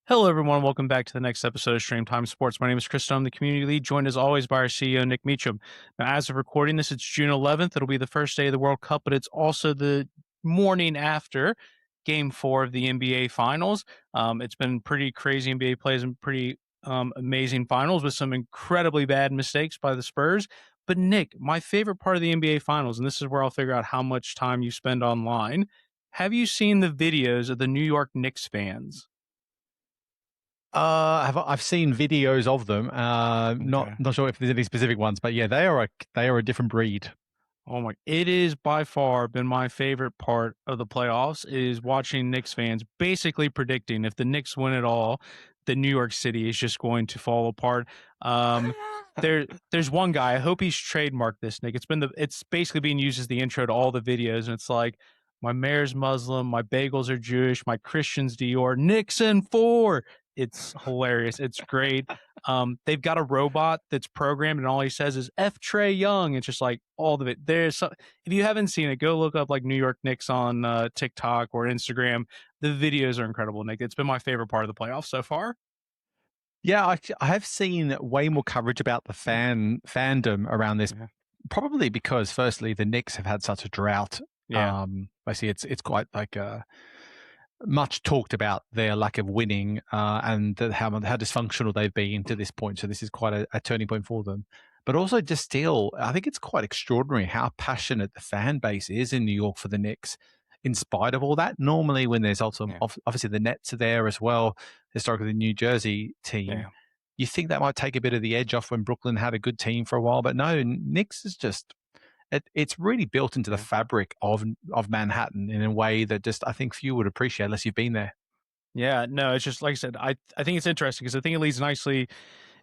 Hello, everyone. Welcome back to the next episode of Stream Time Sports. My name is Chris. I'm the community lead, joined as always by our CEO, Nick Meacham. Now, as of recording this, it's June 11th. It'll be the first day of the World Cup, but it's also the morning after Game 4 of the NBA Finals. It's been pretty crazy. NBA plays and pretty amazing finals with some incredibly bad mistakes by the Spurs. But, Nick, my favorite part of the NBA Finals, and this is where I'll figure out how much time you spend online. Have you seen the videos of the New York Knicks fans? I've seen videos of them. Not Okay. not sure if there's any specific ones, but yeah, they are a different breed. Oh my! It is by far been my favorite part of the playoffs is watching Knicks fans basically predicting if the Knicks win it all, the New York City is just going to fall apart. Um, there's one guy. I hope he's trademarked this, Nick. It's basically being used as the intro to all the videos, and it's like my mayor's Muslim, my bagels are Jewish, my Christians Dior, Nixon four. It's hilarious. It's great. They've got a robot that's programmed, and all he says is "F Trey Young." It's just like all of it. If you haven't seen it, go look up like New York Knicks on TikTok or Instagram. The videos are incredible, Nick. It's been my favorite part of the playoffs so far. Yeah, I have seen way more coverage about the fandom around this, Yeah, probably because firstly the Knicks have had such a drought. yeah, I see it's quite like much talked about their lack of winning and how dysfunctional they've been to this point. So this is quite a turning point for them. But also, just still, I think it's quite extraordinary how passionate the fan base is in New York for the Knicks. In spite of all that, normally when there's also yeah, obviously the Nets are there as well, historically the New Jersey team, yeah. you think that might take a bit of the edge off when Brooklyn had a good team for a while. But no, Knicks is just it's really built into the Yeah. fabric of Manhattan in a way that just I think few would appreciate unless you've been there. Yeah, no, it's just like I said. I think it's interesting because I think it leads nicely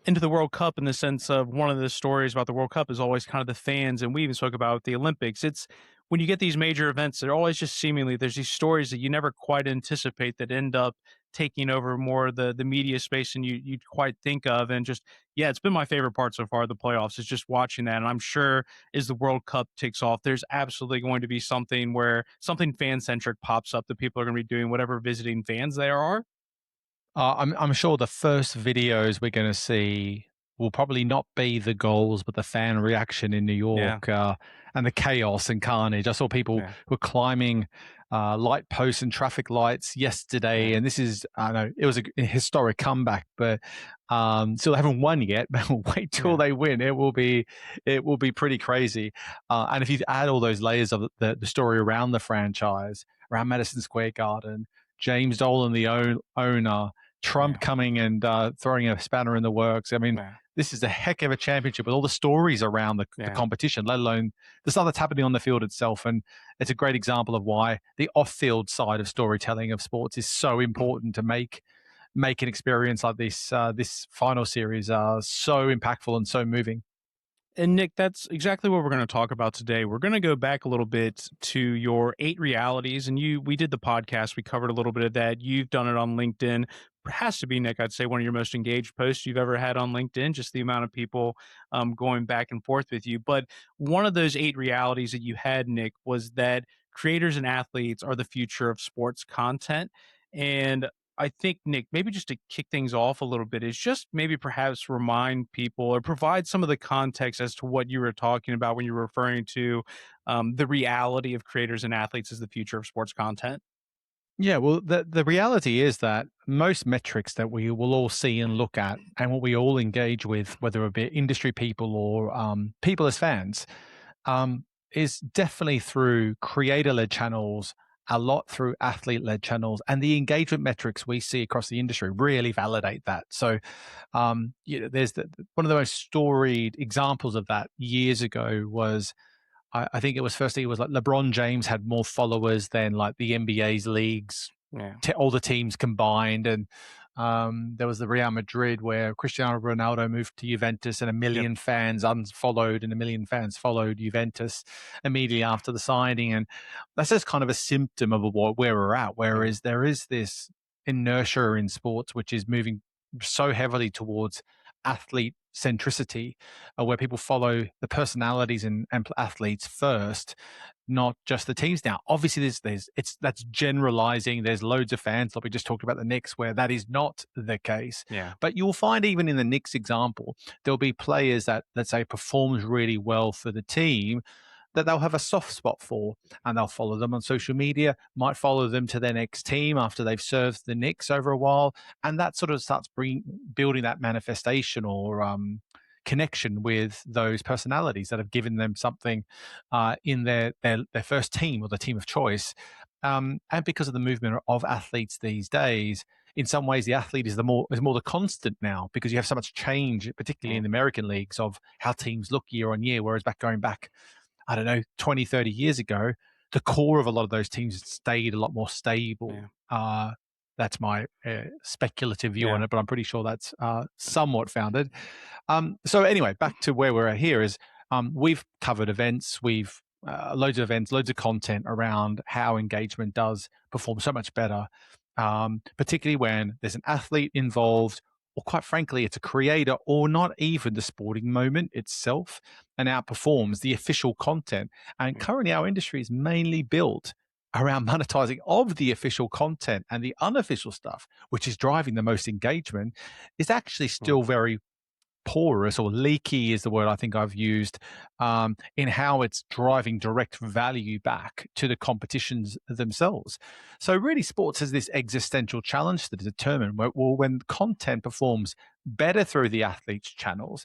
into the World Cup in the sense of one of the stories about the World Cup is always kind of the fans, and we even spoke about the Olympics. It's when you get these major events, they're always just seemingly there's these stories that you never quite anticipate that end up taking over more the media space than you quite think of. And just yeah, it's been my favorite part so far of the playoffs is just watching that. And I'm sure as the World Cup takes off, there's absolutely going to be something where something fan centric pops up that people are going to be doing whatever visiting fans there are. I'm sure the first videos we're going to see will probably not be the goals, but the fan reaction in New Yeah, York and the chaos and carnage. I saw people yeah, who were climbing light posts and traffic lights yesterday, yeah, and this is I know it was a historic comeback, but still they haven't won yet. But wait till yeah, they win; it will be pretty crazy. And if you add all those layers of the story around the franchise, around Madison Square Garden, James Dolan, the owner. Trump yeah, coming and throwing a spanner in the works. I mean, yeah, this is a heck of a championship with all the stories around the yeah. competition, let alone the stuff that's happening on the field itself. And it's a great example of why the off-field side of storytelling of sports is so important to make an experience like this final series so impactful and so moving. And Nick, that's exactly what we're going to talk about today. We're going to go back a little bit to your eight realities, and we did the podcast. We covered a little bit of that. You've done it on LinkedIn. It has to be, Nick, I'd say one of your most engaged posts you've ever had on LinkedIn. Just the amount of people going back and forth with you. But one of those eight realities that you had, Nick, was that creators and athletes are the future of sports content. And I think, Nick, maybe just to kick things off a little bit, is just maybe perhaps remind people or provide some of the context as to what you were talking about when you were referring to the reality of creators and athletes as the future of sports content. Yeah, well, the reality is that most metrics that we will all see and look at, and what we all engage with, whether it be industry people or people as fans, is definitely through creator-led channels, a lot through athlete-led channels, and the engagement metrics we see across the industry really validate that. So, there's one of the most storied examples of that years ago was I think it was firstly it was like LeBron James had more followers than like the NBA's leagues, Yeah, all the teams combined, and there was the Real Madrid where Cristiano Ronaldo moved to Juventus, and a yep, million fans unfollowed, and a million fans followed Juventus immediately after the signing, and that's just kind of a symptom of where we're at. yeah, Whereas there is this inertia in sports which is moving so heavily towards athlete centricity, where people follow the personalities and athletes first, not just the teams. Now, obviously, that's generalizing. There's loads of fans, like we just talked about the Knicks, where that is not the case. Yeah. But you'll find even in the Knicks example, there'll be players that, let's say, performs really well for the team that they'll have a soft spot for, and they'll follow them on social media, might follow them to their next team after they've served the Knicks over a while, and that sort of starts building that manifestation or connection with those personalities that have given them something in their first team or the team of choice. And because of the movement of athletes these days, in some ways the athlete is more the constant now, because you have so much change, particularly Yeah. in the American leagues, of how teams look year on year, whereas going back, I don't know, 20, 30 years ago, the core of a lot of those teams stayed a lot more stable. Yeah. That's my speculative view on Yeah. it, but I'm pretty sure that's somewhat founded. So anyway, back to where we're at here is we've covered events, we've loads of events, loads of content around how engagement does perform so much better, particularly when there's an athlete involved, or quite frankly, it's a creator, or not even the sporting moment itself, and outperforms the official content. And Yeah. currently, our industry is mainly built around monetizing of the official content, and the unofficial stuff, which is driving the most engagement, is actually Yeah. still very porous, or leaky is the word I think I've used, in how it's driving direct value back to the competitions themselves. So really, sports has this existential challenge to determine, well, when content performs better through the athletes' channels,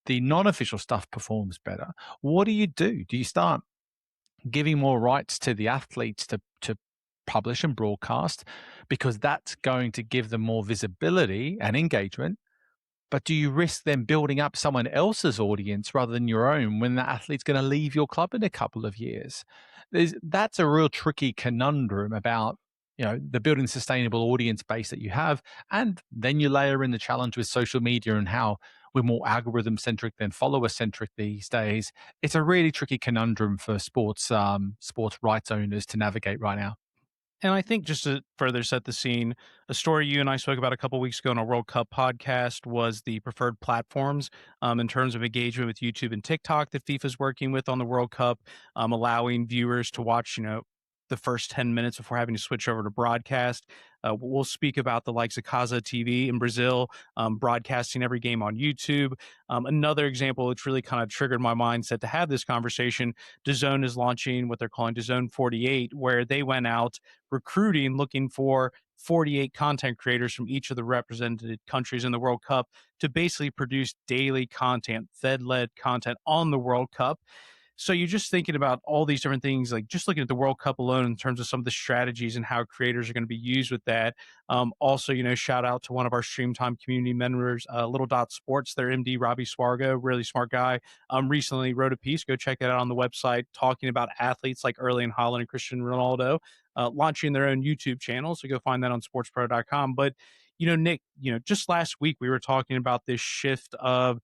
the non-official stuff performs better. What do you do? Do you start giving more rights to the athletes to publish and broadcast, because that's going to give them more visibility and engagement? But do you risk them building up someone else's audience rather than your own, when the athlete's going to leave your club in a couple of years? That's a real tricky conundrum about, the building sustainable audience base that you have. And then you layer in the challenge with social media and how we're more algorithm centric than follower centric these days. It's a really tricky conundrum for sports rights owners to navigate right now. And I think, just to further set the scene, a story you and I spoke about a couple weeks ago on a World Cup podcast was the preferred platforms in terms of engagement with YouTube and TikTok that FIFA's working with on the World Cup, allowing viewers to watch, the first 10 minutes before having to switch over to broadcast. We'll speak about the likes of Casa TV in Brazil, broadcasting every game on YouTube. Another example which really kind of triggered my mindset to have this conversation, DAZN is launching what they're calling DAZN 48, where they went out recruiting, looking for 48 content creators from each of the represented countries in the World Cup to basically produce daily content, Fed-led content on the World Cup. So you're just thinking about all these different things, like just looking at the World Cup alone in terms of some of the strategies and how creators are going to be used with that. Also, shout out to one of our Stream Time community members, Little Dot Sports, their MD, Robbie Swargo, really smart guy. Recently wrote a piece. Go check it out on the website, talking about athletes like Erling Haaland and Cristiano Ronaldo launching their own YouTube channel. So go find that on sportspro.com. But, Nick, just last week we were talking about this shift of,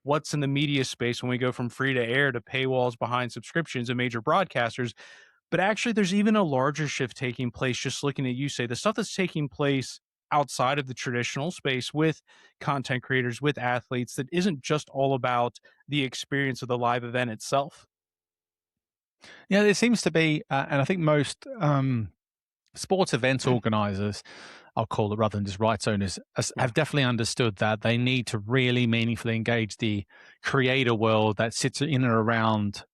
what's in the media space when we go from free to air to paywalls behind subscriptions and major broadcasters. But actually, there's even a larger shift taking place. Just looking at you, say the stuff that's taking place outside of the traditional space with content creators, with athletes, that isn't just all about the experience of the live event itself. Yeah, there seems to be, and I think most sports events organizers, I'll call it, rather than just rights owners, Yeah. have definitely understood that they need to really meaningfully engage the creator world that sits in and around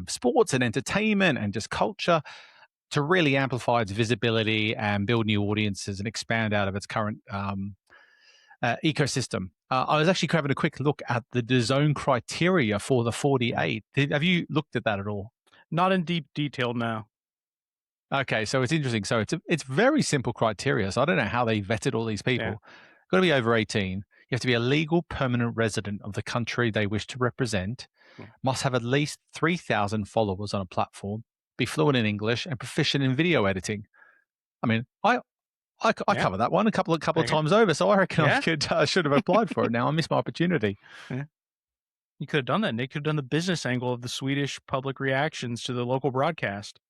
sports and entertainment and just culture, to really amplify its visibility and build new audiences and expand out of its current ecosystem. I was actually having a quick look at the zone criteria for the Yeah. 48. Have you looked at that at all? Not in deep detail now. Okay, so it's interesting. So it's very simple criteria. So I don't know how they vetted all these Yeah. people. Got to be over 18. You have to be a legal permanent resident of the country they wish to represent. Yeah. Must have at least 3,000 followers on a platform. Be fluent in English and proficient in video editing. I mean, I Yeah. covered that one a couple of There you go. times over, so I reckon Yeah. I should have applied for it. Now I missed my opportunity. Yeah. You could have done that, Nick. Could have done the business angle of the Swedish public reactions to the local broadcast.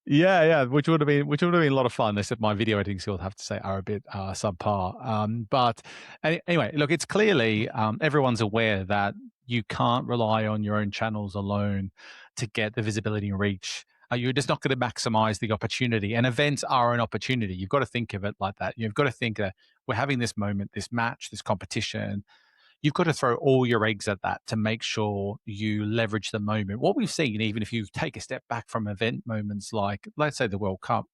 Yeah, which would have been a lot of fun. Except my video editing skills, I have to say, are a bit subpar. But anyway, look, it's clearly everyone's aware that you can't rely on your own channels alone to get the visibility and reach. You're just not going to maximize the opportunity. And events are an opportunity. You've got to think of it like that. You've got to think that we're having this moment, this match, this competition. You've got to throw all your eggs at that to make sure you leverage the moment. What we've seen, even if you take a step back from event moments like, let's say, the World Cup,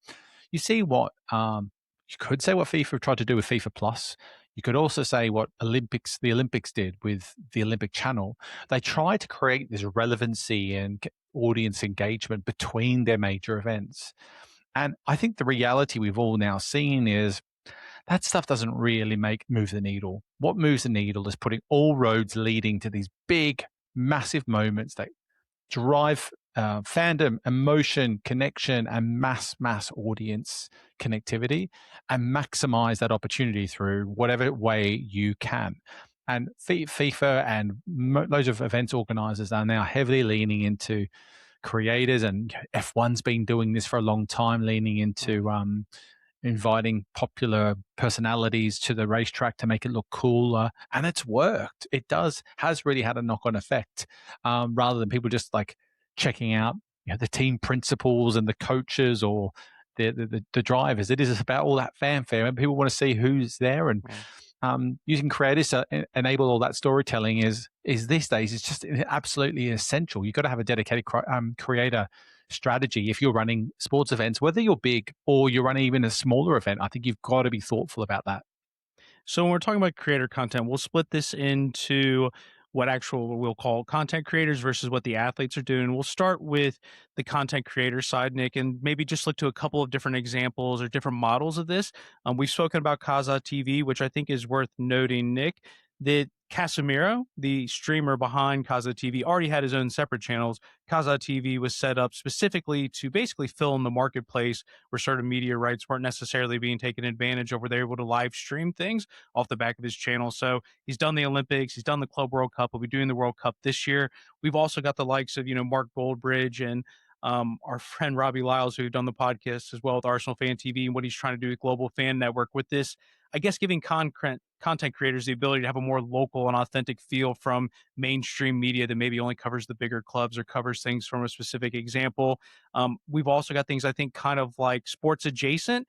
you see what you could say what FIFA tried to do with FIFA Plus. You could also say what the Olympics did with the Olympic Channel. They tried to create this relevancy and audience engagement between their major events. And I think the reality we've all now seen is that stuff doesn't really move the needle. What moves the needle is putting all roads leading to these big, massive moments that drive fandom, emotion, connection, and mass audience connectivity, and maximize that opportunity through whatever way you can. And FIFA and loads of events organizers are now heavily leaning into creators, and F1's been doing this for a long time, leaning into inviting popular personalities to the racetrack to make it look cooler, and it's worked. It has really had a knock-on effect, rather than people just like checking out the team principals and the coaches or the drivers. It is about all that fanfare, and people want to see who's there. And using creators to enable all that storytelling is these days it's just absolutely essential. You've got to have a dedicated creator strategy if you're running sports events, whether you're big or you're running even a smaller event. I think you've got to be thoughtful about that. So when we're talking about creator content, we'll split this into what actual we'll call content creators versus what the athletes are doing. We'll start with the content creator side, Nick, and maybe just look to a couple of different examples or different models of this. We've spoken about Kaza TV, which I think is worth noting, Nick, that Casemiro, the streamer behind Kaza TV, already had his own separate channels. Kaza TV was set up specifically to basically fill in the marketplace where certain media rights weren't necessarily being taken advantage of, where they're able to live stream things off the back of his channel. So he's done the Olympics, he's done the Club World Cup. We'll be doing the World Cup this year. We've also got the likes of Mark Goldbridge and our friend Robbie Lyles, who've done the podcast as well with Arsenal Fan TV, and what he's trying to do with Global Fan Network with this. I guess giving content creators the ability to have a more local and authentic feel from mainstream media that maybe only covers the bigger clubs or covers things from a specific example. We've also got things I think kind of like sports adjacent,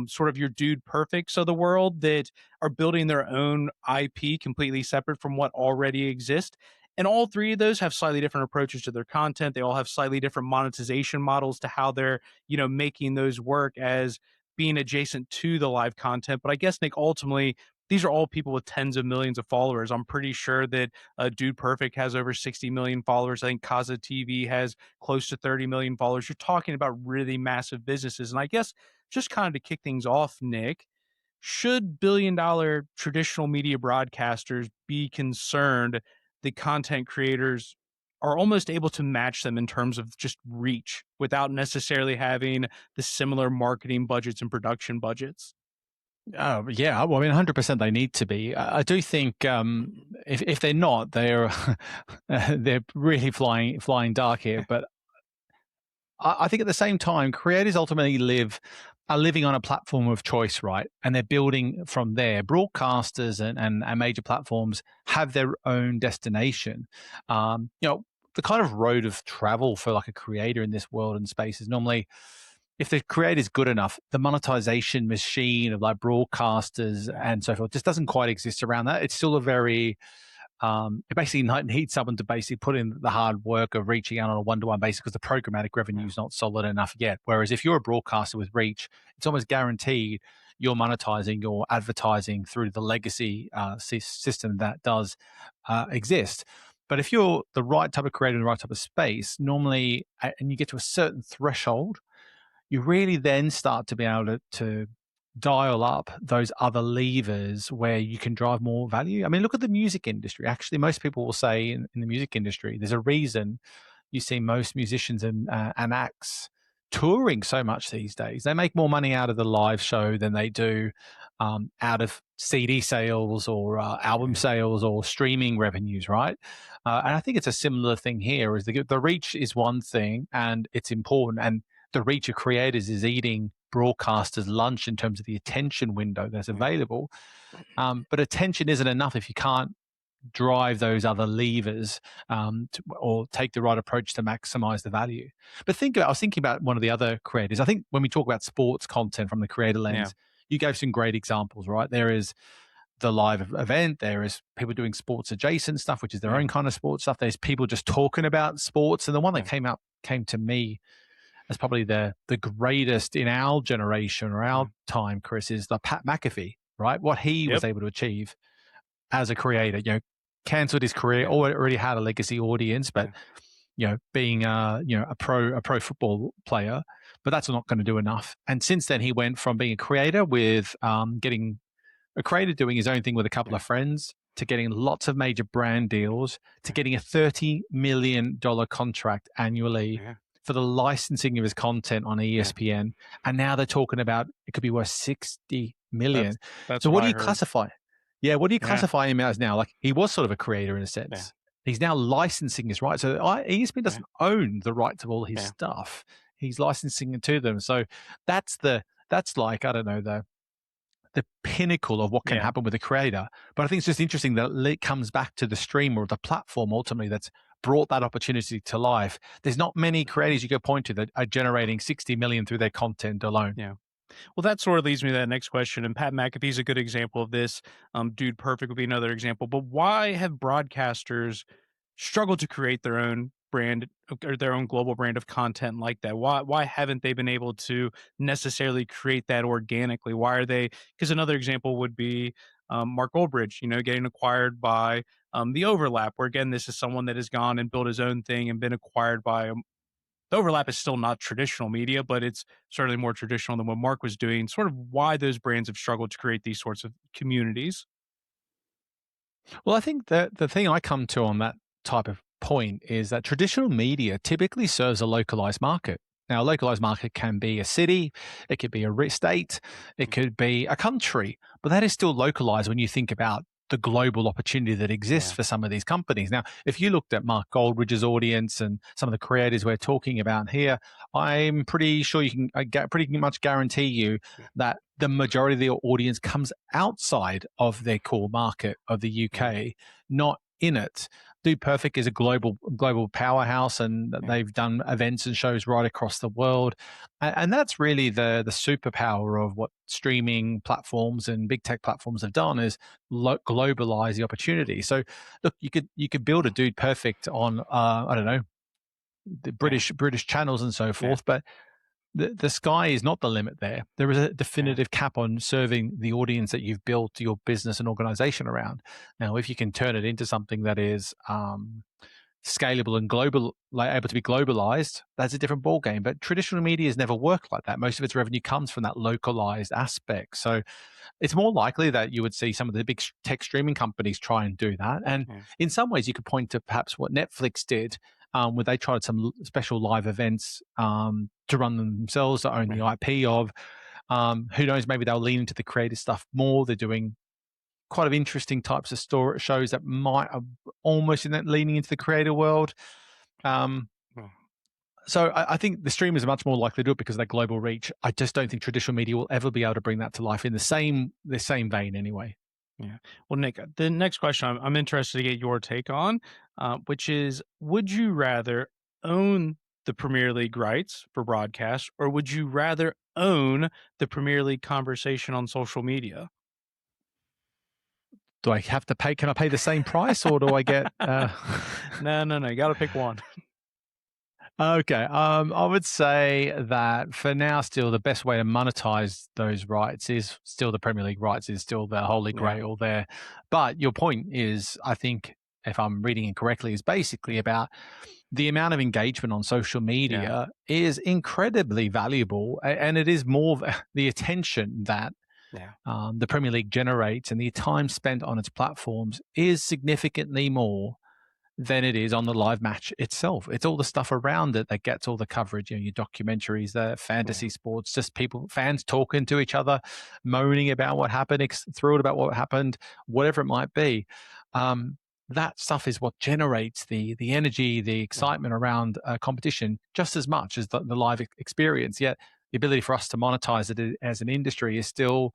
sort of your Dude Perfects of the world that are building their own IP completely separate from what already exists. And all three of those have slightly different approaches to their content. They all have slightly different monetization models to how they're, making those work as being adjacent to the live content. But I guess, Nick, ultimately, these are all people with tens of millions of followers. I'm pretty sure that Dude Perfect has over 60 million followers. I think Kaza TV has close to 30 million followers. You're talking about really massive businesses. And I guess just kind of to kick things off, Nick, should billion-dollar traditional media broadcasters be concerned that content creators are almost able to match them in terms of just reach without necessarily having the similar marketing budgets and production budgets? Oh yeah, well, I mean, 100% they need to be. I do think if they're not, they're they're really flying dark here. But I think at the same time, creators ultimately are living on a platform of choice, right? And they're building from there. Broadcasters and major platforms have their own destination. The kind of road of travel for like a creator in this world and space is normally, if the creator is good enough, the monetization machine of like broadcasters and so forth just doesn't quite exist around that. It's still a very it basically needs someone to basically put in the hard work of reaching out on a one-to-one basis because the programmatic revenue is not solid enough yet. Whereas if you're a broadcaster with reach, it's almost guaranteed you're monetizing your advertising through the legacy system that does exist. But if you're the right type of creator in the right type of space, normally, and you get to a certain threshold, you really then start to be able to dial up those other levers where you can drive more value. I mean, look at the music industry. Actually, most people will say in the music industry, there's a reason you see most musicians and acts touring so much these days. They make more money out of the live show than they do out of CD sales or album sales or streaming revenues, right? And I think it's a similar thing here. Is the reach is one thing, and it's important, and the reach of creators is eating broadcasters lunch in terms of the attention window that's available. But attention isn't enough if you can't drive those other levers, or take the right approach to maximize the value. But I was thinking about one of the other creators. I think when we talk about sports content from the creator Yeah. lens, you gave some great examples, right? There is the live event. There is people doing sports adjacent stuff, which is their Yeah. own kind of sports stuff. There's people just talking about sports. And the one that Yeah. came to me as probably the greatest in our generation or our Yeah. time, Chris, is the Pat McAfee, right? What he was Yep. able to achieve as a creator, cancelled his career, Yeah. already had a legacy audience, but Yeah. being a pro football player, but that's not going to do enough. And since then, he went from being a creator with getting a creator doing his own thing with a couple Yeah. of friends to getting lots of major brand deals to Yeah. getting a $30 million contract annually Yeah. for the licensing of his content on Yeah. ESPN. And now they're talking about it could be worth 60 That's million. that's So what what do I you heard. classify? Yeah, what do you Yeah. classify him as now? Like he was sort of a creator in a Yeah. sense. He's now licensing his rights. So ESPN Yeah. doesn't own the right to all his Yeah. stuff. He's licensing it to them. So that's like, I don't know, the pinnacle of what can Yeah. happen with a creator. But I think it's just interesting that it comes back to the streamer or the platform ultimately that's brought that opportunity to life. There's not many creators you could point to that are generating 60 million through their content alone. Yeah. Well, that sort of leads me to that next question. And Pat McAfee's a good example of this. Dude Perfect would be another example. But why have broadcasters struggled to create their own brand or their own global brand of content like that? Why haven't they been able to necessarily create that organically? Why are they? Because another example would be Mark Goldbridge, getting acquired by the Overlap, where again, this is someone that has gone and built his own thing and been acquired by the Overlap is still not traditional media, but it's certainly more traditional than what Mark was doing. Sort of why those brands have struggled to create these sorts of communities. Well, I think that the thing I come to on that type of point is that traditional media typically serves a localized market. Now, a localized market can be a city, it could be a state, it could be a country, but that is still localized when you think about the global opportunity that exists Yeah, for some of these companies. Now, if you looked at Mark Goldridge's audience and some of the creators we're talking about here, I'm pretty sure pretty much guarantee you yeah, that the majority of the audience comes outside of their core market of the yeah, UK, not in it. Do Perfect is a global powerhouse, and yeah, they've done events and shows right across the world, and that's really the superpower of what streaming platforms and big tech platforms have done is globalize the opportunity. So, look, you could build a Dude Perfect on I don't know the yeah, British channels and so yeah, forth, but the sky is not the limit there. There is a yeah, definitive cap on serving the audience that you've built your business and organization around. Now, if you can turn it into something that is scalable and global, like able to be globalized, that's a different ballgame. But traditional media has never worked like that. Most of its revenue comes from that localized aspect. So it's more likely that you would see some of the big tech streaming companies try and do that. And yeah, in some ways, you could point to perhaps what Netflix did, where they tried some special live events to run them themselves, to own the yeah, IP of. Who knows? Maybe they'll lean into the creative stuff more. They're doing quite of interesting types of story shows that might have almost in that leaning into the creator world. Um, well, so I think the streamers are much more likely to do it because of their global reach. I just don't think traditional media will ever be able to bring that to life in the same vein anyway. yeah. Well, Nick, the next question I'm interested to get your take on, which is, would you rather own the Premier League rights for broadcast, or would you rather own the Premier League conversation on social media? Do I have to pay? Can I pay the same price, or do I get? No, no, no. You got to pick one. Okay. I would say that for now, still the best way to monetize those rights is still the Premier League rights is still the holy Yeah, grail there. But your point is, I think, if I'm reading it correctly, is basically about the amount of engagement on social yeah, media is incredibly valuable, and it is more the attention that yeah, the Premier League generates and the time spent on its platforms is significantly more than it is on the live match itself. It's all the stuff around it that gets all the coverage. Your documentaries, the yeah, fantasy sports, just fans talking to each other, moaning about what happened, thrilled about what happened, whatever it might be. That stuff is what generates the energy, the yeah, excitement around competition, just as much as the live experience. Yet the ability for us to monetize it as an industry is still,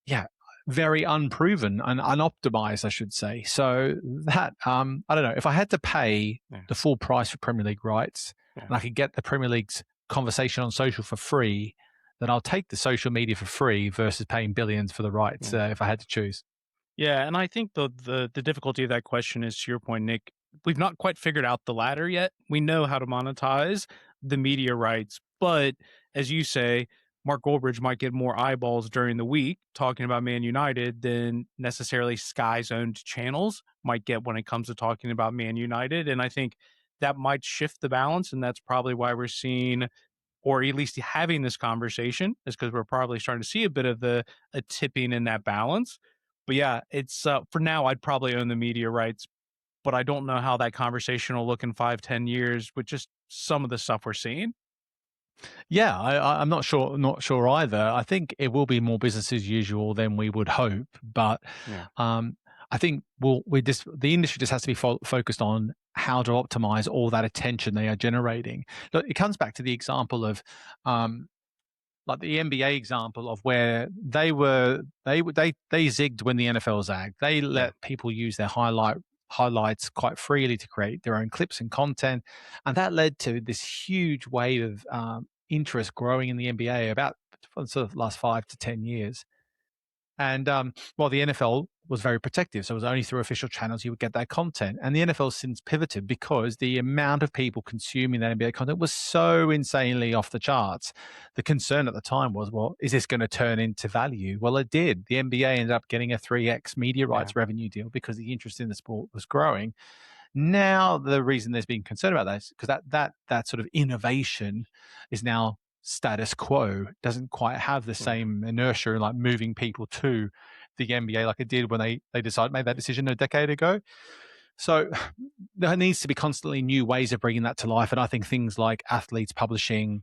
yeah. very unproven and unoptimized, I should say. So that I don't know, if I had to pay Yeah, the full price for Premier League rights yeah, and I could get the Premier League's conversation on social for free, then I'll take the social media for free versus paying billions for the rights yeah. if I had to choose. Yeah, and I think the difficulty of that question is, to your point, Nick, we've not quite figured out the latter yet. We know how to monetize the media rights, but as you say, Mark Goldbridge might get more eyeballs during the week talking about Man United than necessarily Sky's owned channels might get when it comes to talking about Man United. And I think that might shift the balance. And that's probably why we're seeing, or at least having this conversation, is because we're probably starting to see a bit of a tipping in that balance. But yeah, it's for now I'd probably own the media rights, but I don't know how that conversation will look in 5, 10 years with just some of the stuff we're seeing. Yeah, I'm not sure either. I think it will be more business as usual than we would hope, but Yeah, um, I think the industry just has to be focused on how to optimize all that attention they are generating. Look, it comes back to the example of um, like the NBA example of where they zigged when the NFL zagged. They yeah, let people use their highlights quite freely to create their own clips and content, and that led to this huge wave of interest growing in the NBA about for the sort of last 5 to 10 years. And while the NFL was very protective, so it was only through official channels you would get that content. And the NFL since pivoted because the amount of people consuming that NBA content was so insanely off the charts. The concern at the time was, well, is this going to turn into value? Well, it did. The NBA ended up getting a 3x media yeah, rights revenue deal because the interest in the sport was growing. Now, the reason there's been concern about that is because that sort of innovation is now status quo, doesn't quite have the yeah, same inertia and like moving people to the NBA like it did when they decided made that decision a decade ago. So there needs to be constantly new ways of bringing that to life, and I think things like athletes publishing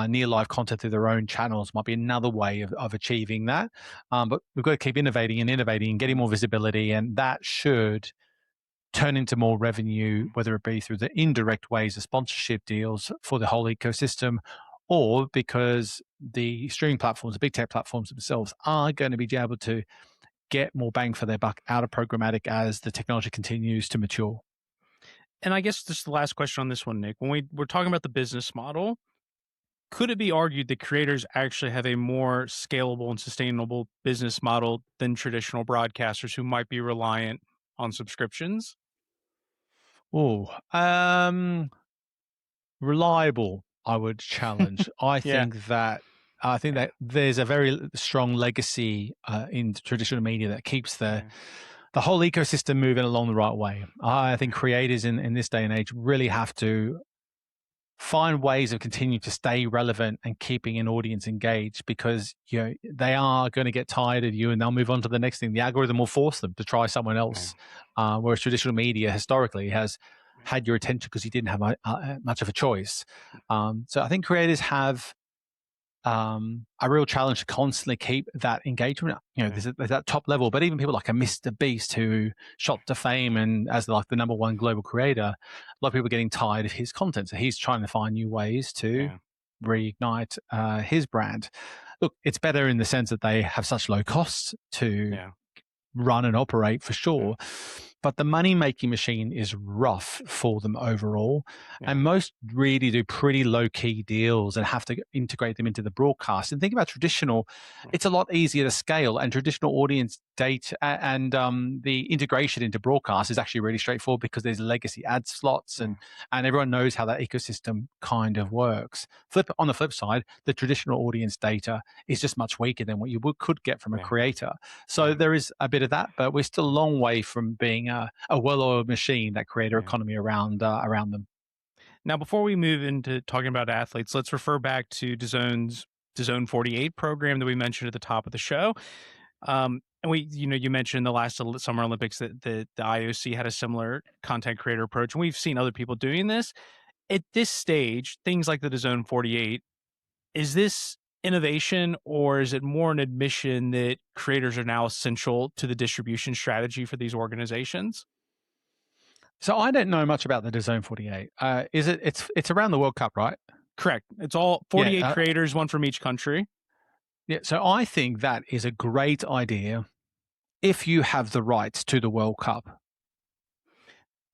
near live content through their own channels might be another way of achieving that. But we've got to keep innovating and innovating and getting yeah, more visibility, and that should turn into more revenue, whether it be through the indirect ways of sponsorship deals for the whole ecosystem, or because the streaming platforms, the big tech platforms themselves, are going to be able to get more bang for their buck out of programmatic as the technology continues to mature. and I guess just the last question on this one, Nick. When we're talking about the business model, could it be argued that creators actually have a more scalable and sustainable business model than traditional broadcasters who might be reliant on subscriptions? Oh, reliable, I would challenge. Yeah, I think yeah, that there's a very strong legacy in traditional media that keeps yeah, the whole ecosystem moving along the right way. I think yeah, creators in this day and age really have to find ways of continuing to stay relevant and keeping an audience engaged because they are going to get tired of you and they'll move on to the next thing. The algorithm will force them to try someone yeah, else, whereas traditional media historically has yeah, had your attention because you didn't have much of a choice. So I think creators have a real challenge to constantly keep that engagement. yeah, There's that top level, but even people like a Mr. Beast who shot to fame and as like the number one global creator, a lot of people are getting tired of his content. So he's trying to find new ways to yeah, reignite his brand. Look, it's better in the sense that they have such low costs to yeah, run and operate for yeah, sure. But the money making machine is rough for them overall. And yeah, most really do pretty low key deals and have to integrate them into the broadcast. And think about traditional, yeah, it's a lot easier to scale. And traditional audience data and the integration into broadcast is actually really straightforward because there's legacy ad slots yeah, and everyone knows how that ecosystem kind of works. On the flip side, the traditional audience data is just much weaker than what you could get from a yeah, creator. So yeah, there is a bit of that, but we're still a long way from being a well-oiled machine, that creator yeah. economy around them. Now, before we move into talking about athletes, let's refer back to DAZN 48 program that we mentioned at the top of the show. And you mentioned the last Summer Olympics that the IOC had a similar content creator approach, and we've seen other people doing this. At this stage, things like the DAZN 48, is this innovation or is it more an admission that creators are now essential to the distribution strategy for these organizations? So I don't know much about the Zone 48. Is it? It's around the World Cup, right? Correct. It's all Yeah, 48 creators, one from each country. yeah. So I think that is a great idea if you have the rights to the World Cup.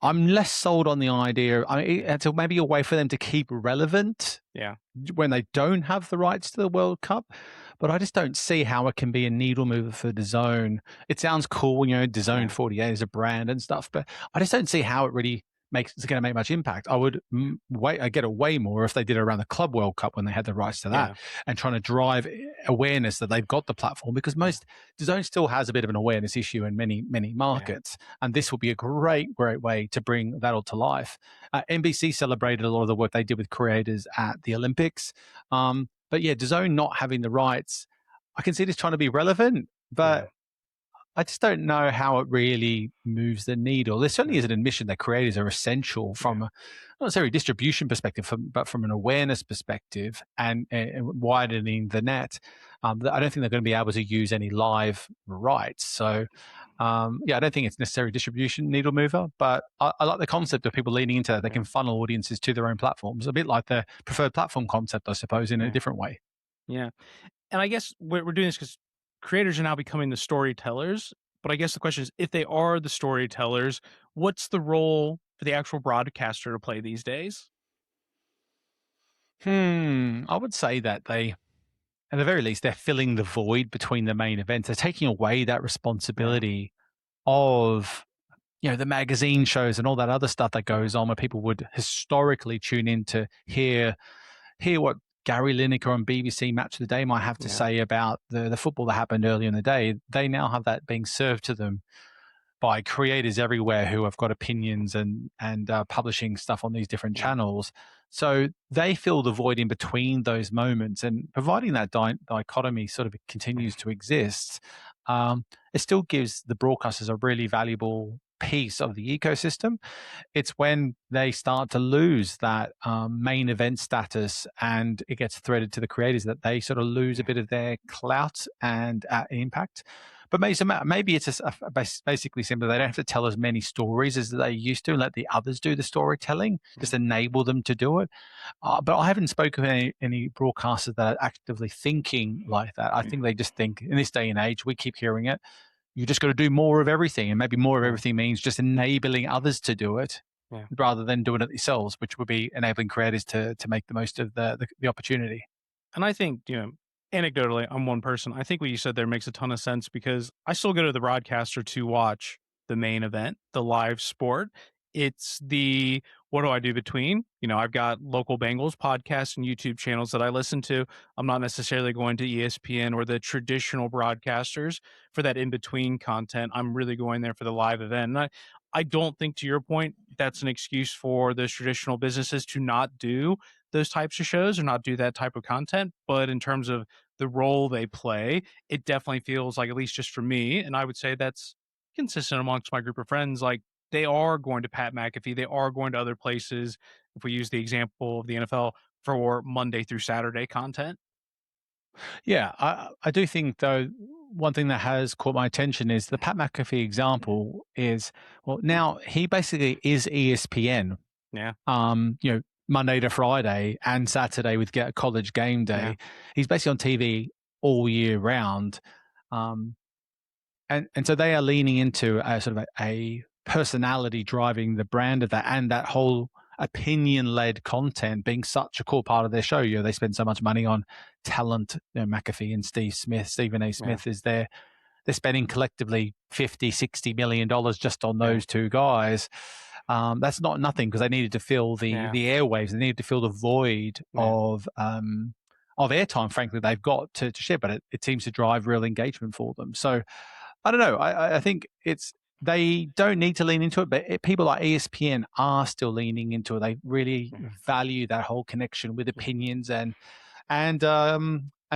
I'm less sold on the idea. I mean, it's maybe a way for them to keep relevant Yeah, when they don't have the rights to the World Cup. But I just don't see how it can be a needle mover for DAZN. It sounds cool, DAZN yeah, 48 is a brand and stuff, but I just don't see how it really makes it's going to make much impact. I would I get it way more if they did it around the Club World Cup when they had the rights to that yeah, and trying to drive awareness that they've got the platform because yeah, most DAZN still has a bit of an awareness issue in many yeah, markets, and this will be a great way to bring that all to life. NBC celebrated a lot of the work they did with creators at the Olympics. But yeah, DAZN not having the rights, I can see this trying to be relevant, yeah, but I just don't know how it really moves the needle. There certainly yeah, is an admission that creators are essential yeah, from a not necessarily distribution perspective, but from an awareness perspective and widening the net. I don't think they're going to be able to use any live rights. So, yeah, I don't think it's necessarily distribution needle mover, but I like the concept of people leaning into that. They yeah, can funnel audiences to their own platforms, a bit like the preferred platform concept, I suppose, in a yeah, different way. yeah. And I guess we're doing this because creators are now becoming the storytellers. But I guess the question is, if they are the storytellers, what's the role for the actual broadcaster to play these days? I would say that at the very least, they're filling the void between the main events. They're taking away that Yeah, responsibility of the magazine shows and all that other stuff that yeah, goes on where people would historically tune in to hear what Gary Lineker on BBC Match of the Day might have to yeah, say about the football that happened earlier in the day. They now have that being served to them by creators everywhere who have got opinions and publishing stuff on these different yeah, channels. So they fill the void in between those moments, and providing that dichotomy sort of continues to exist, it still gives the broadcasters a really valuable piece of the ecosystem. It's when they start to lose that main event status and it gets threaded to the creators that they sort of lose a yeah, bit of their clout and impact. But maybe it's basically simply they don't have to tell as many stories as they used to and let the others do the storytelling, yeah, just enable them to do it. But I haven't spoken to any broadcasters that are actively thinking like that. I think they just think in this day and age, we keep hearing it, you just got to do more of everything. And maybe more of yeah, everything means just enabling others to do it yeah. rather than doing it yourselves, which would be enabling creators to make the most of the opportunity. And I think, anecdotally, I'm one person. I think what you said there makes a ton of sense because I still go to the broadcaster to watch the main event, the live sport. It's the what do I do between? I've got local Bengals podcasts and YouTube channels that I listen to. I'm not necessarily going to ESPN or the traditional broadcasters for that in between content. I'm really going there for the live event. And I don't think, to your point, that's an excuse for those traditional businesses to not do those types of shows or not do that type of content. But in terms of the role they play, it definitely feels like, at least just for me, and I would say that's consistent amongst my group of friends, like they are going to Pat McAfee, they are going to other places. If we use the example of the NFL for Monday through Saturday content. Yeah, I do think though one thing that has caught my attention is the Pat McAfee example is well now he basically is ESPN. Yeah, Monday to Friday and Saturday with get a college game yeah, day. He's basically on TV all year round. Um, and so they are leaning into a sort of a personality driving the brand of that and that whole opinion led content being such a core part of their show. They spend so much money on talent. McAfee and Stephen A. yeah, Smith is there. They're spending collectively 50, $60 million just on yeah, those two guys. That's not nothing because they needed to fill yeah, the airwaves. They needed to fill the void yeah, of airtime, frankly, they've got to share, but it seems to drive real engagement for them. So I don't know. I think they don't need to lean into it, but people like ESPN are still leaning into it. They really yeah. value that whole connection with opinions and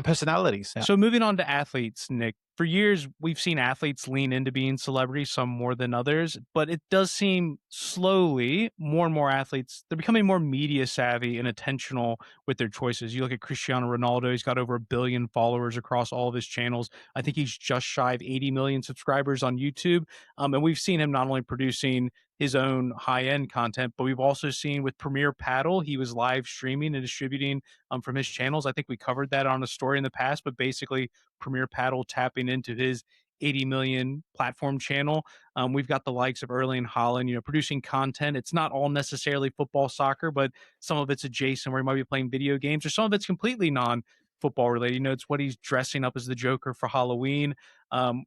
personalities. Yeah. So moving on to athletes, Nick. For years, we've seen athletes lean into being celebrities, some more than others, but it does seem slowly more and more athletes, they're becoming more media savvy and attentional with their choices. You look at Cristiano Ronaldo, he's got over 1 billion followers across all of his channels. I think he's just shy of 80 million subscribers on YouTube. And we've seen him not only producing his own high end content, but we've also seen with Premier Paddle, he was live streaming and distributing from his channels. I think we covered that on a story in the past, but basically Premier Paddle tapping into his 80 million platform channel. We've got the likes of Erling Haaland, producing content. It's not all necessarily football, soccer, but some of it's adjacent where he might be playing video games, or some of it's completely non-football related. It's what he's dressing up as the Joker for Halloween.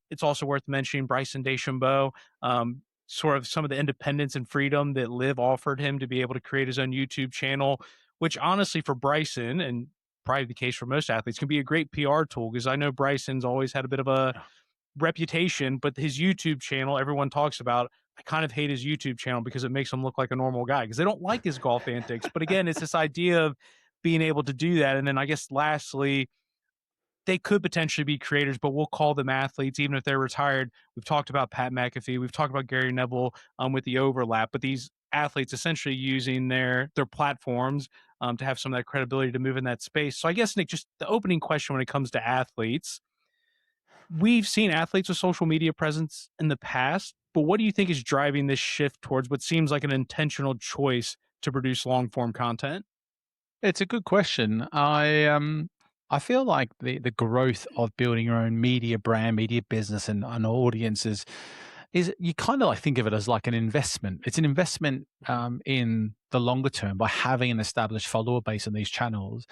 It's also worth mentioning Bryson DeChambeau, sort of some of the independence and freedom that Live offered him to be able to create his own YouTube channel, which honestly for Bryson, and probably the case for most athletes, can be a great PR tool, because I know Bryson's always had a bit of a reputation, but his YouTube channel, everyone talks about. I kind of hate his YouTube channel because it makes him look like a normal guy because they don't like his golf antics. But again, it's this idea of being able to do that. And then I guess lastly, they could potentially be creators, but we'll call them athletes, even if they're retired. We've talked about Pat McAfee. We've talked about Gary Neville with the overlap, but these athletes essentially using their platforms to have some of that credibility to move in that space. So I guess, Nick, just the opening question when it comes to athletes, we've seen athletes with social media presence in the past, but what do you think is driving this shift towards what seems like an intentional choice to produce long form content? It's a good question. I feel like the growth of building your own media brand, media business, and audiences is you kind of like think of it as like an investment. It's an investment in the longer term by having an established follower base on these channels,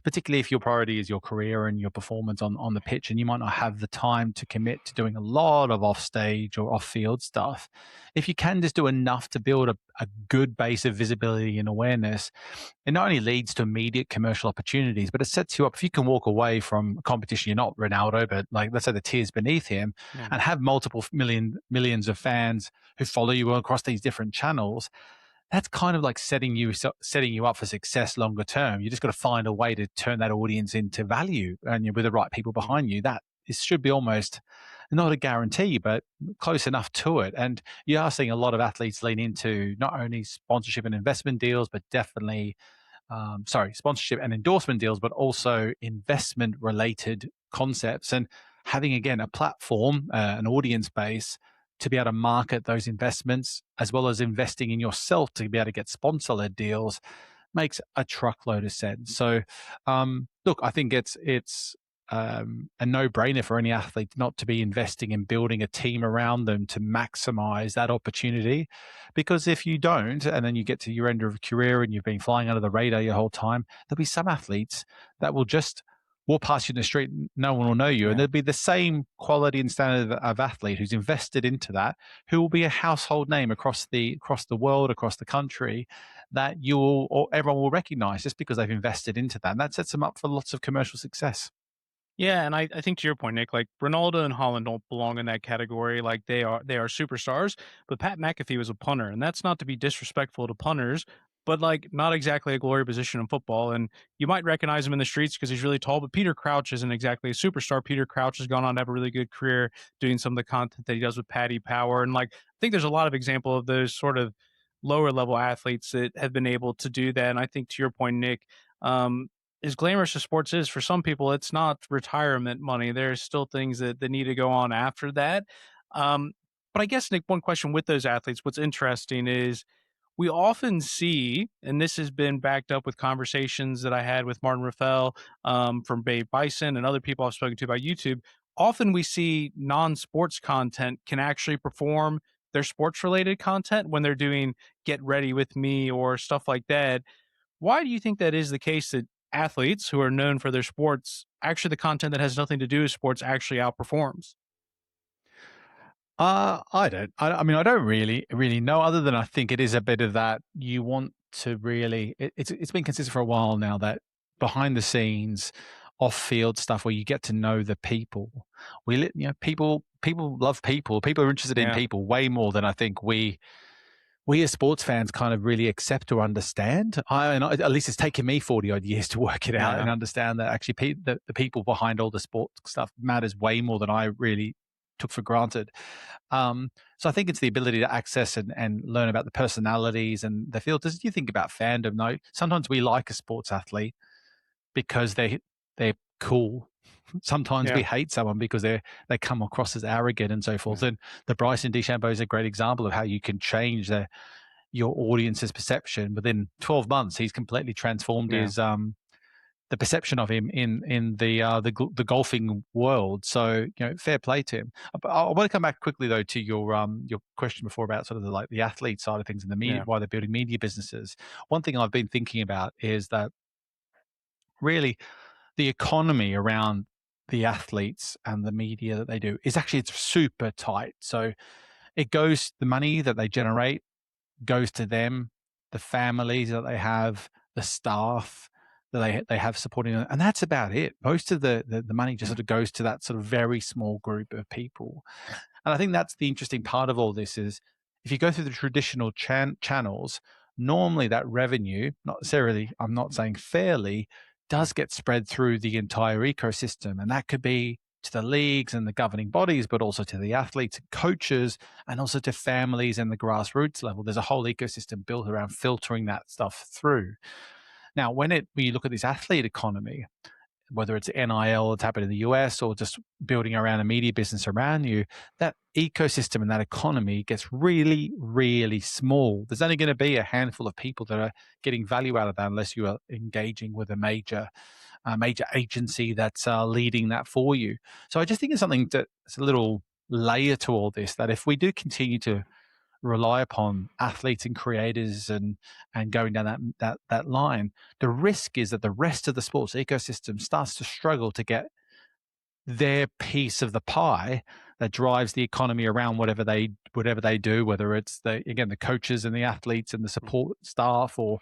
particularly if your priority is your career and your performance on the pitch, and you might not have the time to commit to doing a lot of off stage or off field stuff. If you can just do enough to build a good base of visibility and awareness, it not only leads to immediate commercial opportunities, but it sets you up. If you can walk away from a competition, you're not Ronaldo, but like let's say the tiers beneath him, Yeah. and have multiple millions of fans who follow you across these different channels. That's kind of like setting you up for success longer term. You just got to find a way to turn that audience into value, and with the right people behind you, that it should be almost not a guarantee, but close enough to it. And you are seeing a lot of athletes lean into not only sponsorship and investment deals, but definitely sponsorship and endorsement deals, but also investment related concepts. And having, again, a platform, an audience base to be able to market those investments, as well as investing in yourself to be able to get sponsor led deals, makes a truckload of sense. So, look, I think it's a no-brainer for any athlete not to be investing in building a team around them to maximize that opportunity. Because if you don't, and then you get to your end of your career and you've been flying under the radar your whole time, there'll be some athletes that will just walk past you in the street, no one will know you, and Yeah. there'll be the same quality and standard of athlete who's invested into that, who will be a household name across the world, across the country, that you will, or everyone will recognize just because they've invested into that, and that sets them up for lots of commercial success. Yeah, and I think to your point, Nick, like Ronaldo and Holland don't belong in that category. Like they are superstars, but Pat McAfee was a punter, and that's not to be disrespectful to punters, but like not exactly a glory position in football. And you might recognize him in the streets because he's really tall, but Peter Crouch isn't exactly a superstar. Peter Crouch has gone on to have a really good career doing some of the content that he does with Paddy Power. And like I think there's a lot of example of those sort of lower level athletes that have been able to do that. And I think to your point, Nick, um, as glamorous as sports is, for some people, it's not retirement money. There's still things that need to go on after that. Um, but I guess, Nick, one question with those athletes, what's interesting is we often see, and this has been backed up with conversations that I had with Martin Raffel from Babe Bison and other people I've spoken to about YouTube. Often we see non sports content can actually perform their sports related content when they're doing Get Ready with Me or stuff like that. Why do you think that is the case that athletes who are known for their sports, actually the content that has nothing to do with sports actually outperforms? I don't. I mean, I don't really know. Other than I think it is a bit of that. You want to really. It's been consistent for a while now that behind the scenes, off field stuff where you get to know the people. People love people. People are interested in Yeah, people way more than I think we as sports fans kind of really accept or understand. At least it's taken me 40 odd years to work it out yeah, and understand that actually the people behind all the sports stuff matters way more than I really took for granted. So I think it's the ability to access and learn about the personalities and the field. As you think about fandom, though, sometimes we like a sports athlete because they're cool. Sometimes yeah, we hate someone because they come across as arrogant and so forth. yeah, And the Bryson DeChambeau is a great example of how you can change your audience's perception. Within 12 months, he's completely transformed yeah. the perception of him in the golfing world. So fair play to him. But I want to come back quickly though to your question before about sort of the athlete side of things and the media, Yeah. why they're building media businesses. One thing I've been thinking about is that really the economy around the athletes and the media that they do is actually it's super tight. So the money that they generate goes to them, the families that they have, the staff that they have supporting them, and that's about it. Most of the money just Yeah. sort of goes to that sort of very small group of people. And I think that's the interesting part of all this is if you go through the traditional channels, normally that revenue, not necessarily, I'm not saying fairly, Yeah. does get spread through the entire ecosystem. And that could be to the leagues and the governing bodies, but also to the athletes and coaches, and also to families and the grassroots level. There's a whole ecosystem built around filtering that stuff through. Now, when you look at this athlete economy, whether it's NIL that's happened in the US or just building around a media business around you, that ecosystem and that economy gets really, really small. There's only going to be a handful of people that are getting value out of that unless you are engaging with a major agency that's leading that for you. So I just think it's something that's a little layer to all this, that if we do continue to rely upon athletes and creators and going down that line, the risk is that the rest of the sports ecosystem starts to struggle to get their piece of the pie that drives the economy around whatever they do, whether it's the coaches and the athletes and the support staff or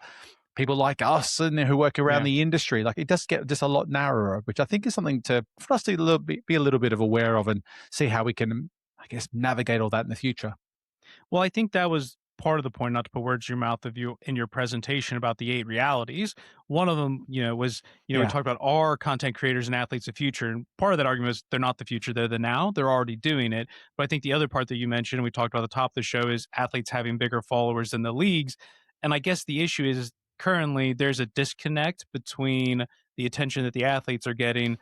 people like us and who work around Yeah. the industry. Like it does get just a lot narrower, which I think is something for us to be a little bit of aware of and see how we can, I guess, navigate all that in the future. Well, I think that was part of the point, not to put words in your mouth of you in your presentation about the 8 realities. One of them, was, we Yeah. talked about are content creators and athletes the future. And part of that argument is they're not the future, they're the now. They're already doing it. But I think the other part that you mentioned, and we talked about at the top of the show, is athletes having bigger followers than the leagues. And I guess the issue is currently there's a disconnect between the attention that the athletes are getting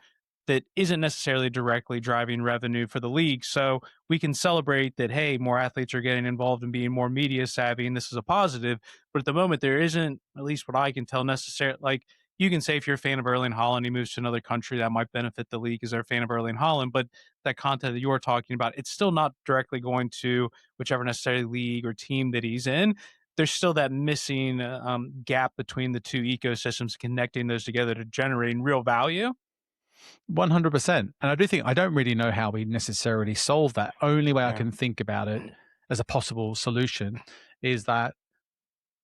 that isn't necessarily directly driving revenue for the league. So we can celebrate that, hey, more athletes are getting involved and being more media savvy, and this is a positive. But at the moment, there isn't, at least what I can tell, necessarily. Like, you can say if you're a fan of Erling Haaland, he moves to another country, that might benefit the league as they're a fan of Erling Haaland. But that content that you're talking about, it's still not directly going to whichever necessary league or team that he's in. There's still that missing gap between the two ecosystems, connecting those together to generating real value. 100%. And I don't really know how we necessarily solve that. Only way I Yeah. can think about it as a possible solution is that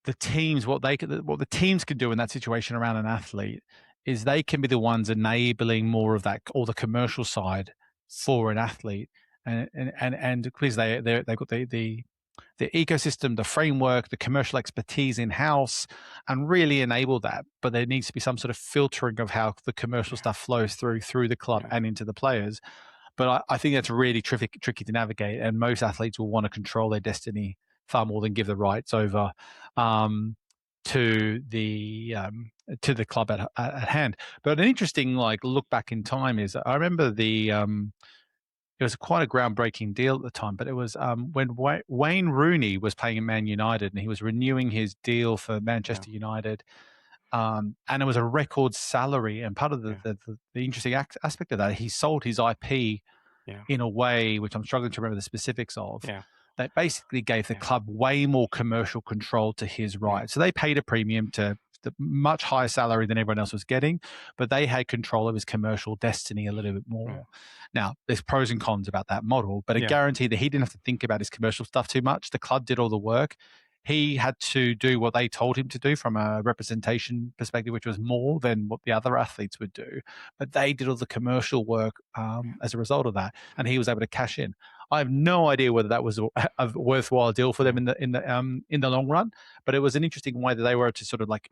what the teams can do in that situation around an athlete is they can be the ones enabling more of that, all the commercial side for an athlete. And because they've got the ecosystem, the framework, the commercial expertise in house, and really enable that. But there needs to be some sort of filtering of how the commercial Yeah. stuff flows through the club Yeah. and into the players. But I think that's really tricky to navigate, and most athletes will want to control their destiny far more than give the rights over um, to the club at hand. But an interesting look back in time is I remember it was quite a groundbreaking deal at the time, but it was when Wayne Rooney was playing in Man United and he was renewing his deal for Yeah. Manchester United. And it was a record salary. And part of Yeah. the interesting aspect of that, he sold his IP Yeah. in a way which I'm struggling to remember the specifics of. Yeah. That basically gave the Yeah. club way more commercial control to his Yeah. right. So they paid a premium to the much higher salary than everyone else was getting, but they had control of his commercial destiny a little bit Yeah. more. Now, there's pros and cons about that model, but a Yeah. guarantee that he didn't have to think about his commercial stuff too much. The club did all the work. He had to do what they told him to do from a representation perspective, which was more than what the other athletes would do. But they did all the commercial work as a result of that, and he was able to cash in. I have no idea whether that was a worthwhile deal for them Yeah. in the long run, but it was an interesting way that they were to sort of like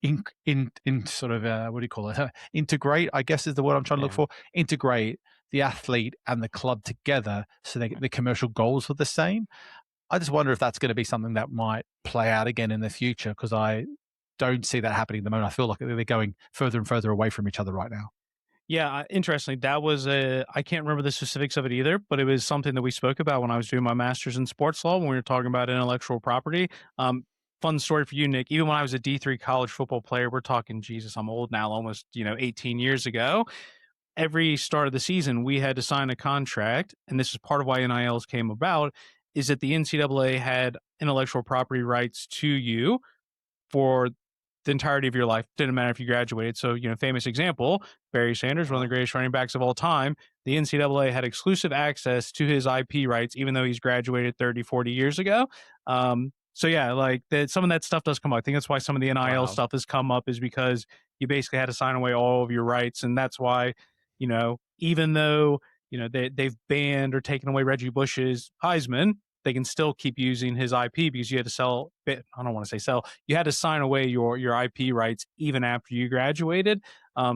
in sort of what do you call it? Integrate, I guess is the word I'm trying to look Yeah. for. Integrate the athlete and the club together so the commercial goals were the same. I just wonder if that's going to be something that might play out again in the future because I don't see that happening at the moment. I feel like they're going further and further away from each other right now. Yeah, interestingly, that was I can't remember the specifics of it either, but it was something that we spoke about when I was doing my master's in sports law when we were talking about intellectual property. fun story for you, Nick. Even when I was a D3 college football player, we're talking, Jesus, I'm old now, almost, 18 years ago. Every start of the season, we had to sign a contract, and this is part of why NILs came about, is that the NCAA had intellectual property rights to you for the entirety of your life. Didn't matter if you graduated. So, famous example, Barry Sanders, one of the greatest running backs of all time. The NCAA had exclusive access to his IP rights, even though he's graduated 30, 40 years ago. So yeah, like that, some of that stuff does come up. I think that's why some of the NIL Wow. stuff has come up, is because you basically had to sign away all of your rights. And that's why, even though, they've banned or taken away Reggie Bush's Heisman, they can still keep using his IP because you had to sell. I don't want to say sell. You had to sign away your IP rights even after you graduated.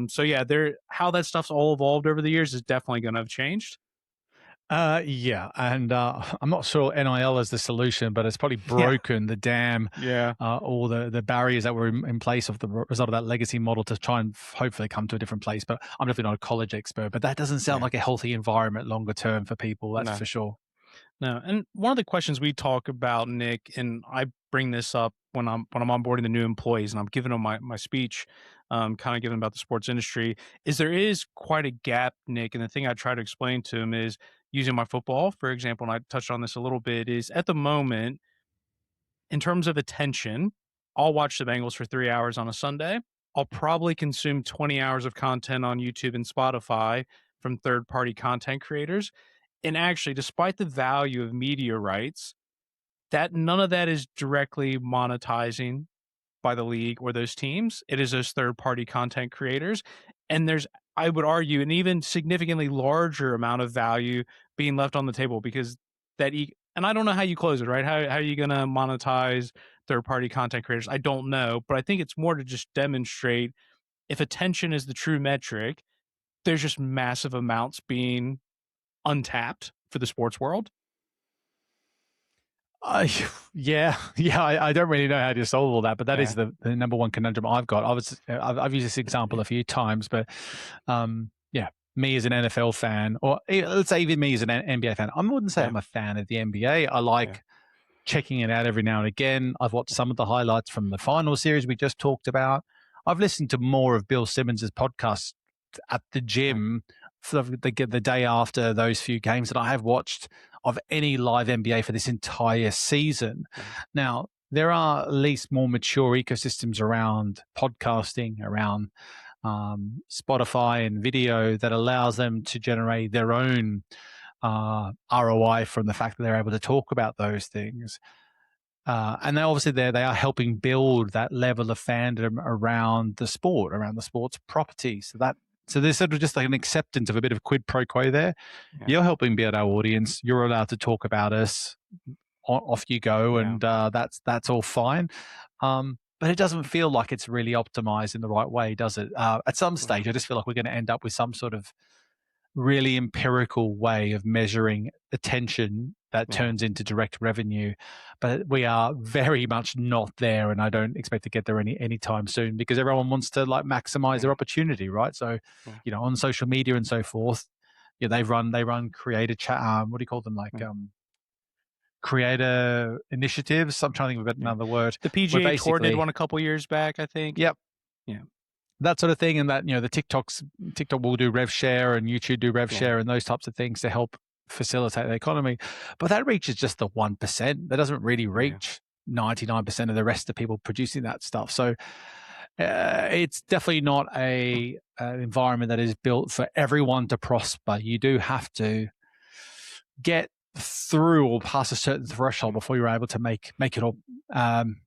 So yeah, how that stuff's all evolved over the years is definitely going to have changed. Yeah, and I'm not sure NIL is the solution, but it's probably Yeah, broken the dam, yeah, all the barriers that were in place of the result of that legacy model to try and hopefully come to a different place. But I'm definitely not a college expert, but that doesn't sound yeah. like a healthy environment longer term for people. That's No, for sure. no. And one of the questions we talk about, Nick, and I bring this up when I'm onboarding the new employees and I'm giving them my speech, kind of giving about the sports industry, is there is quite a gap, Nick. And the thing I try to explain to them is using my football, for example, and I touched on this a little bit, is at the moment, in terms of attention, I'll watch the Bengals for 3 hours on a Sunday. I'll probably consume 20 hours of content on YouTube and Spotify from third party content creators. And actually, despite the value of media rights, that none of that is directly monetizing by the league or those teams. It is those third party content creators. And there's, I would argue, an even significantly larger amount of value being left on the table because and I don't know how you close it, right? How are you going to monetize third party content creators? I don't know, but I think it's more to just demonstrate if attention is the true metric, there's just massive amounts being untapped for the sports world. Uh, yeah, yeah. I don't really know how to solve all that, but that is Yeah. the number one conundrum I've got. I've used this example a few times, but yeah, me as an NFL fan, or let's say even me as an NBA fan, I wouldn't say Yeah. I'm a fan of the NBA. I Yeah. like checking it out every now and again. I've watched some of the highlights from the final series we just talked about. I've listened to more of Bill Simmons's podcast at the Yeah. gym for the day after those few games that I have watched of any live NBA for this entire season. Yeah. Now, there are at least more mature ecosystems around podcasting, around Spotify and video that allows them to generate their own ROI from the fact that they're able to talk about those things. And they obviously they are helping build that level of fandom around the sport, around the sports property. So there's sort of just like an acceptance of a bit of quid pro quo there. Yeah. You're helping build our audience. You're allowed to talk about us. Off you go, Yeah. and that's all fine. But it doesn't feel like it's really optimized in the right way, does it? At some Yeah. stage, I just feel like we're going to end up with some sort of really empirical way of measuring attention that Yeah. turns into direct revenue. But we are very much not there, and I don't expect to get there anytime soon because everyone wants to like maximize their Yeah. opportunity, right? So, Yeah. on social media and so forth, yeah, they run creator chat. What do you call them? Like Yeah. creator initiatives. I'm trying to think of Yeah. another word. The Where PGA Tour did basically, one a couple years back, I think. yep, Yeah. that sort of thing, and that the TikTok will do rev share and YouTube do rev Yeah. share and those types of things to help facilitate the economy. But that reaches just the 1%. That doesn't really Yeah. reach 99% of the rest of people producing that stuff. So it's definitely not an environment that is built for everyone to prosper. You do have to get through or pass a certain threshold Yeah. before you're able to make it all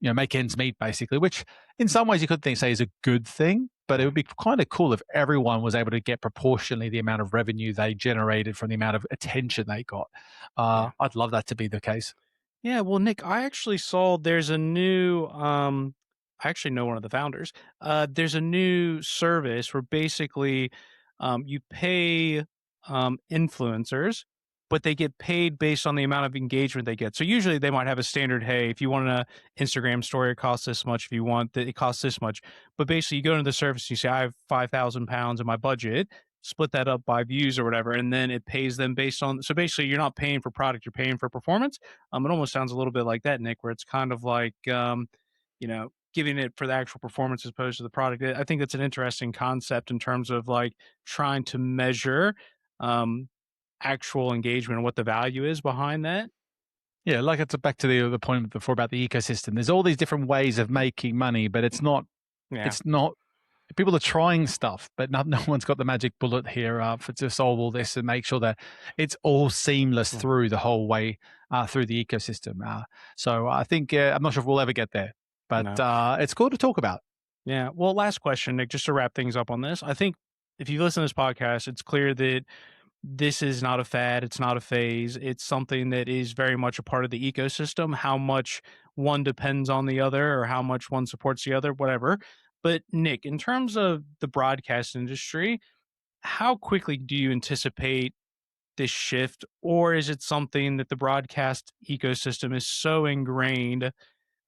make ends meet, basically, which in some ways you could say is a good thing, but it Yeah. would be kind of cool if everyone was able to get proportionally the amount of revenue they generated from the amount of attention they got. Yeah. I'd love that to be the case. Yeah, well, Nick, I actually saw there's a new I actually know one of the founders. There's a new service where basically you pay influencers, but they get paid based on the amount of engagement they get. So usually they might have a standard, hey, if you want an Instagram story, it costs this much. If you want that, it costs this much. But basically you go into the service, you say, I have 5,000 pounds in my budget, split that up by views or whatever, and then it pays them based on, so basically you're not paying for product, you're paying for performance. It almost sounds a little bit like that, Nick, where it's kind of like giving it for the actual performance as opposed to the product. I think that's an interesting concept in terms of like trying to measure um, actual engagement and what the value is behind that. Yeah, like it's back to the point before about the ecosystem. There's all these different ways of making money, but Yeah. it's not people are trying stuff, but no one's got the magic bullet here for to solve all this and make sure that it's all seamless Mm. through the whole way through the ecosystem. So I think I'm not sure if we'll ever get there, but No. it's cool to talk about. Yeah. Well, last question, Nick, just to wrap things up on this. I think if you listen to this podcast, it's clear that this is not a fad. It's not a phase. It's something that is very much a part of the ecosystem. How much one depends on the other or how much one supports the other, whatever. But, Nick, in terms of the broadcast industry, how quickly do you anticipate this shift? Or is it something that the broadcast ecosystem is so ingrained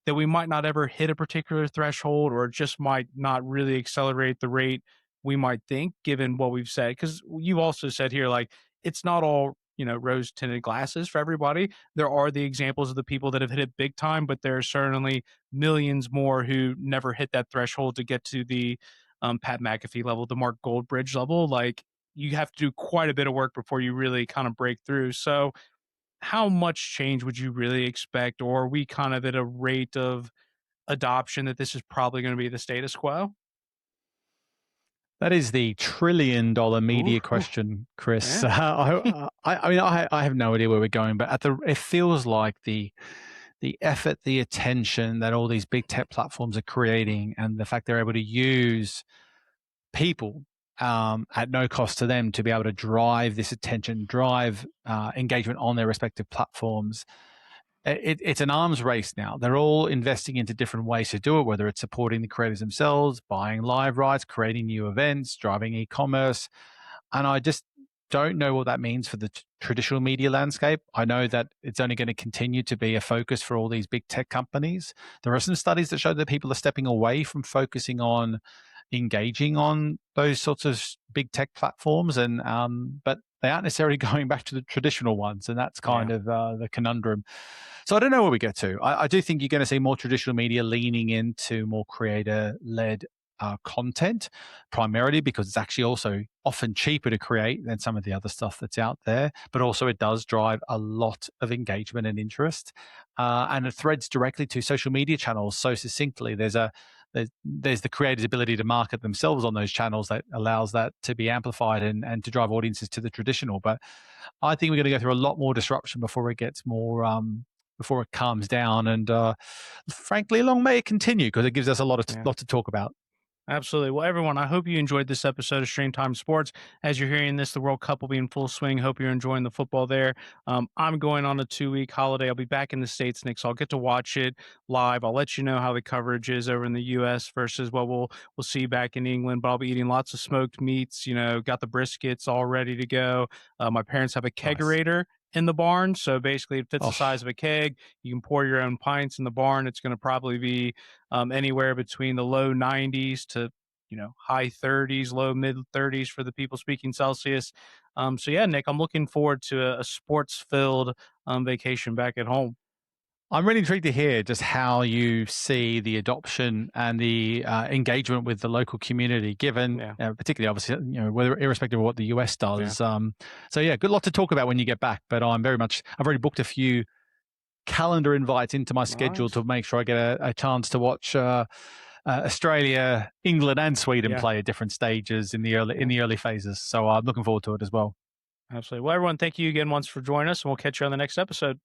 that we might not ever hit a particular threshold or it just might not really accelerate the rate we might think given what we've said? Because you also said here like it's not all rose tinted glasses for everybody. There are the examples of the people that have hit it big time, but there are certainly millions more who never hit that threshold to get to the Pat McAfee level, the Mark Goldbridge level. Like you have to do quite a bit of work before you really kind of break through. So how much change would you really expect, or are we kind of at a rate of adoption that this is probably going to be the status quo? That is the $1 trillion Ooh, media ooh, question, Chris. yeah, I mean, I have no idea where we're going, but it feels like the effort, the attention that all these big tech platforms are creating, and the fact they're able to use people at no cost to them to be able to drive this attention, drive engagement on their respective platforms. It's an arms race now. They're all investing into different ways to do it, whether it's supporting the creators themselves, buying live rights, creating new events, driving e-commerce. And I just don't know what that means for the traditional media landscape. I know that it's only going to continue to be a focus for all these big tech companies. There are some studies that show that people are stepping away from focusing on engaging on those sorts of big tech platforms, and but they aren't necessarily going back to the traditional ones, and that's yeah, kind of the conundrum. So I don't know where we get to. I do think you're going to see more traditional media leaning into more creator-led content, primarily because it's actually also often cheaper to create than some of the other stuff that's out there. But also, it does drive a lot of engagement and interest, and it threads directly to social media channels so succinctly. There's the creator's ability to market themselves on those channels that allows that to be amplified and to drive audiences to the traditional. But I think we're going to go through a lot more disruption before it gets more before it calms down. And frankly, long may it continue because it gives us a yeah. lot to talk about. Absolutely. Well, everyone, I hope you enjoyed this episode of Stream Time Sports. As you're hearing this, the World Cup will be in full swing. Hope you're enjoying the football there. I'm going on a 2 week holiday. I'll be back in the States, Nick, so I'll get to watch it live. I'll let you know how the coverage is over in the US versus what we'll see back in England. But I'll be eating lots of smoked meats, got the briskets all ready to go. My parents have a Nice. kegerator in the barn. So basically it fits the Oh, size of a keg. You can pour your own pints in the barn. It's going to probably be anywhere between the low 90s to high 30s, low mid 30s for the people speaking Celsius. So yeah, Nick, I'm looking forward to a sports filled vacation back at home. I'm really intrigued to hear just how you see the adoption and the engagement with the local community, given Yeah, particularly obviously whether irrespective of what the US yeah, does. So yeah, good lot to talk about when you get back. But I've already booked a few calendar invites into my schedule nice. to make sure I get a chance to watch Australia, England, and Sweden Yeah, play at different stages in yeah, the early phases. So I'm looking forward to it as well. absolutely. Well, everyone, thank you again once for joining us, and we'll catch you on the next episode.